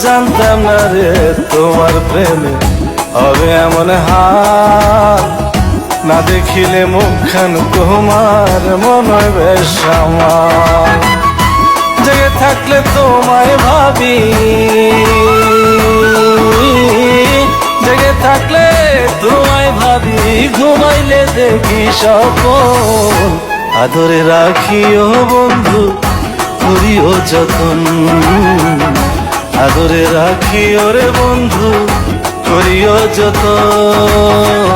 জানতাম না রে তোমার প্রেমে হবে এমন হাল, না দেখিলে মুখখান তোমার মন হয় বেশ আমার। জেগে থাকলে তোমায় ভাবি, জেগে থাকলে তোমায় ভাবি, ঘুমাইলে দেখি স্বপন। আদরে রাখিও বন্ধু, করিও যতন, আদরে রাখিও রে বন্ধু, করিও যতন।